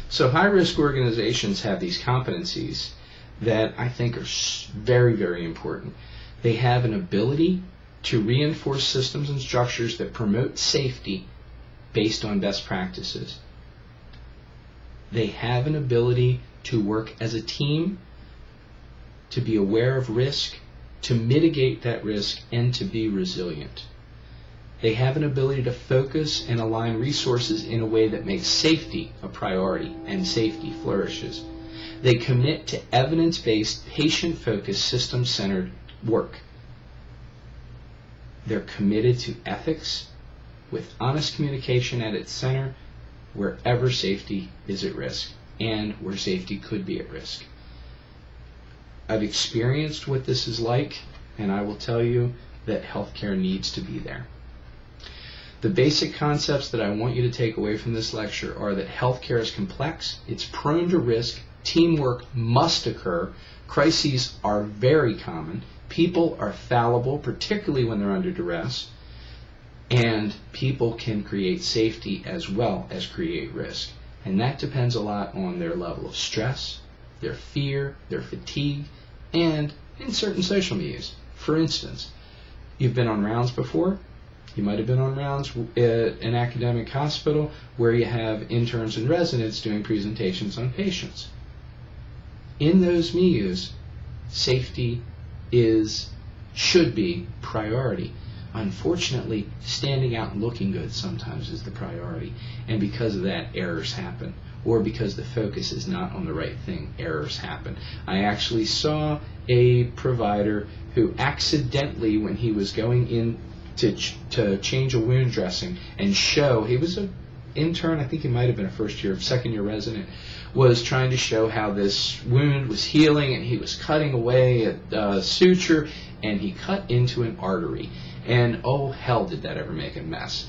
So high-risk organizations have these competencies that I think are very, very important. They have an ability to reinforce systems and structures that promote safety based on best practices. They have an ability to work as a team, to be aware of risk, to mitigate that risk, and to be resilient. They have an ability to focus and align resources in a way that makes safety a priority and safety flourishes. They commit to evidence-based, patient-focused, system-centered work. They're committed to ethics with honest communication at its center wherever safety is at risk and where safety could be at risk. I've experienced what this is like, and I will tell you that healthcare needs to be there. The basic concepts that I want you to take away from this lecture are that healthcare is complex, it's prone to risk, teamwork must occur, crises are very common, people are fallible, particularly when they're under duress, and people can create safety as well as create risk. And that depends a lot on their level of stress, their fear, their fatigue, and in certain social medias. For instance, you've been on rounds before. You might have been on rounds at an academic hospital where you have interns and residents doing presentations on patients. In those milieux, safety should be priority. Unfortunately, standing out and looking good sometimes is the priority, and because of that, errors happen. Or because the focus is not on the right thing, errors happen. I actually saw a provider who accidentally, when he was going in to change a wound dressing and show, he was an intern, I think he might have been a second year resident, was trying to show how this wound was healing, and he was cutting away at the suture, and he cut into an artery. And oh hell, did that ever make a mess.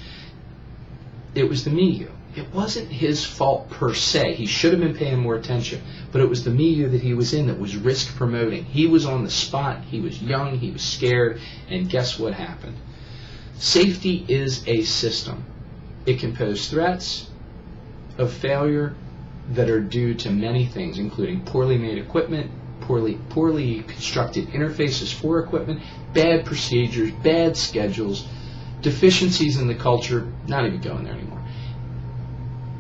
It was the milieu. It wasn't his fault per se. He should have been paying more attention. But it was the milieu that he was in that was risk promoting. He was on the spot. He was young. He was scared. And guess what happened? Safety is a system. It can pose threats of failure that are due to many things, including poorly made equipment, poorly constructed interfaces for equipment, bad procedures, bad schedules, deficiencies in the culture, not even going there anymore.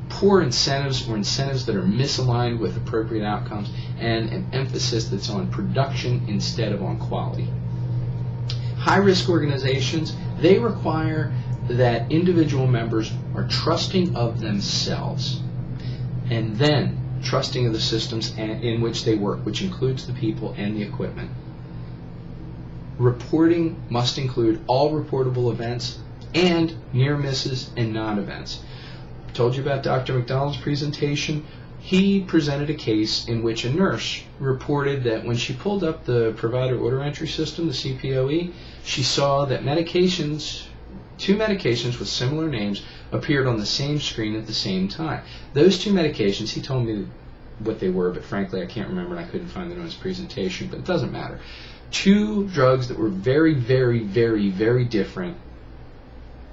Poor incentives or incentives that are misaligned with appropriate outcomes, and an emphasis that's on production instead of on quality. High-risk organizations, they require that individual members are trusting of themselves and then trusting of the systems in which they work, which includes the people and the equipment. Reporting must include all reportable events and near misses and non-events. I told you about Dr. McDonald's presentation. He presented a case in which a nurse reported that when she pulled up the provider order entry system, the CPOE, she saw that two medications with similar names appeared on the same screen at the same time. Those two medications, he told me what they were, but frankly I can't remember and I couldn't find them in his presentation, but it doesn't matter. Two drugs that were very, very, very, very different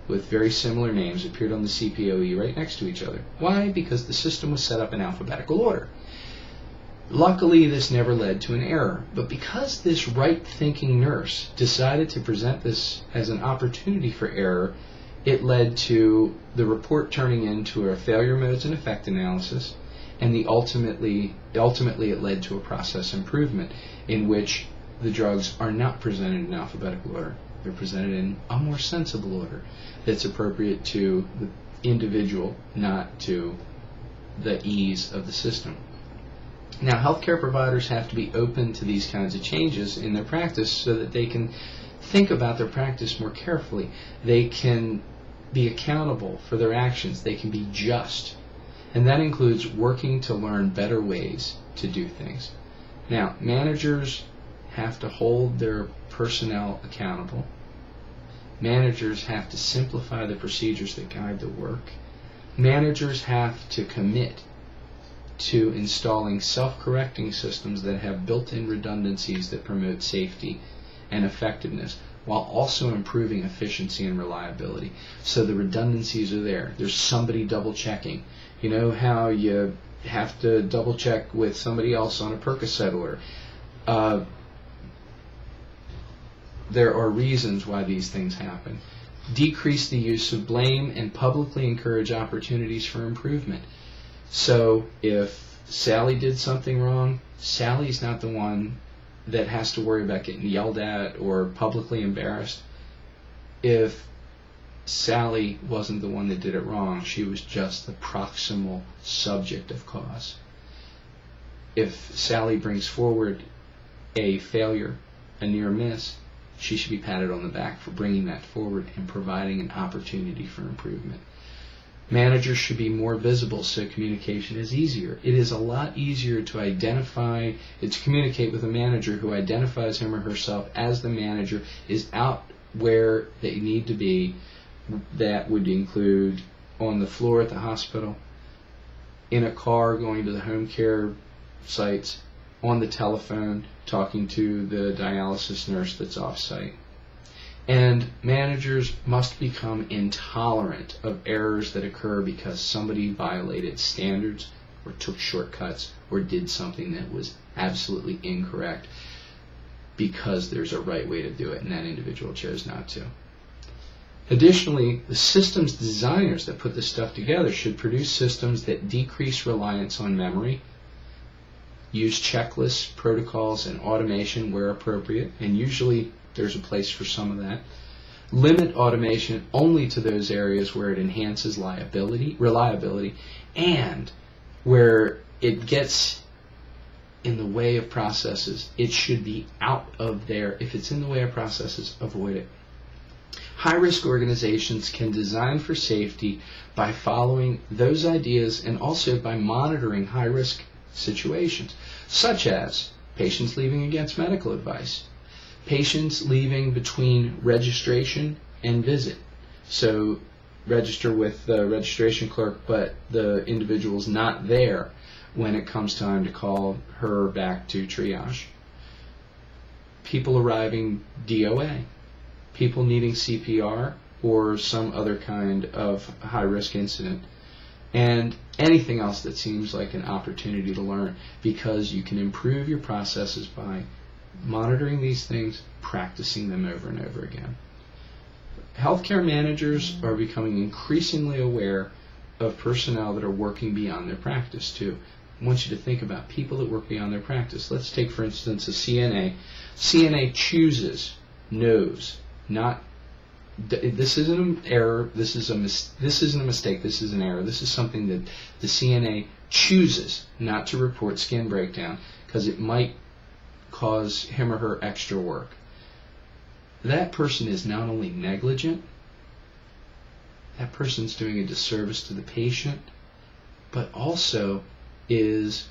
with very similar names appeared on the CPOE right next to each other. Why? Because the system was set up in alphabetical order. Luckily, this never led to an error, but because this right-thinking nurse decided to present this as an opportunity for error, it led to the report turning into a failure modes and effect analysis, and ultimately it led to a process improvement in which the drugs are not presented in alphabetical order. They're presented in a more sensible order that's appropriate to the individual, not to the ease of the system. Now, healthcare providers have to be open to these kinds of changes in their practice so that they can think about their practice more carefully. They can be accountable for their actions. They can be just. And that includes working to learn better ways to do things. Now, managers have to hold their personnel accountable. Managers have to simplify the procedures that guide the work. Managers have to commit to installing self-correcting systems that have built-in redundancies that promote safety and effectiveness, while also improving efficiency and reliability. So the redundancies are there. There's somebody double-checking. You know how you have to double check with somebody else on a Percocet order. There are reasons why these things happen. Decrease the use of blame and publicly encourage opportunities for improvement. So if Sally did something wrong, Sally's not the one that has to worry about getting yelled at or publicly embarrassed. If Sally wasn't the one that did it wrong, she was just the proximal subject of cause. If Sally brings forward a failure, a near miss, she should be patted on the back for bringing that forward and providing an opportunity for improvement. Managers should be more visible so communication is easier. It is a lot easier to communicate with a manager who identifies him or herself as the manager, is out where they need to be. That would include on the floor at the hospital, in a car going to the home care sites, on the telephone talking to the dialysis nurse that's off-site. And managers must become intolerant of errors that occur because somebody violated standards or took shortcuts or did something that was absolutely incorrect because there's a right way to do it and that individual chose not to. Additionally, the systems designers that put this stuff together should produce systems that decrease reliance on memory, use checklists, protocols, and automation where appropriate, and usually there's a place for some of that. Limit automation only to those areas where it enhances reliability, and where it gets in the way of processes. It should be out of there. If it's in the way of processes, avoid it. High-risk organizations can design for safety by following those ideas and also by monitoring high-risk situations, such as patients leaving against medical advice, patients leaving between registration and visit. So register with the registration clerk, but the individual's not there when it comes time to call her back to triage. People arriving DOA, people needing CPR or some other kind of high-risk incident, and anything else that seems like an opportunity to learn, because you can improve your processes by monitoring these things, practicing them over and over again. Healthcare managers are becoming increasingly aware of personnel that are working beyond their practice too. I want you to think about people that work beyond their practice. Let's take, for instance, a CNA. CNA chooses, knows, not, this isn't an error, this isn't a mistake, this is an error. This is something that the CNA chooses not to report skin breakdown because it might cause him or her extra work. That person is not only negligent, that person's doing a disservice to the patient, but also is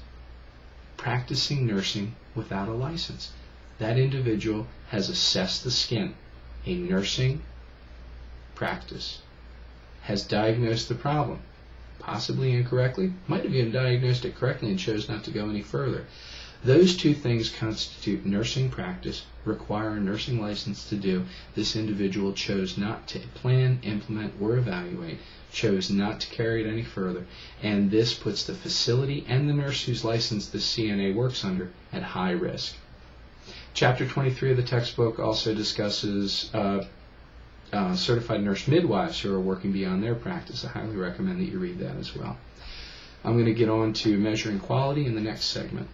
practicing nursing without a license. That individual has assessed the skin, a nursing practice, has diagnosed the problem, possibly incorrectly, might have even diagnosed it correctly and chose not to go any further. Those two things constitute nursing practice, require a nursing license to do. This individual chose not to plan, implement, or evaluate, chose not to carry it any further, and this puts the facility and the nurse whose license the CNA works under at high risk. Chapter 23 of the textbook also discusses certified nurse midwives who are working beyond their practice. I highly recommend that you read that as well. I'm going to get on to measuring quality in the next segment.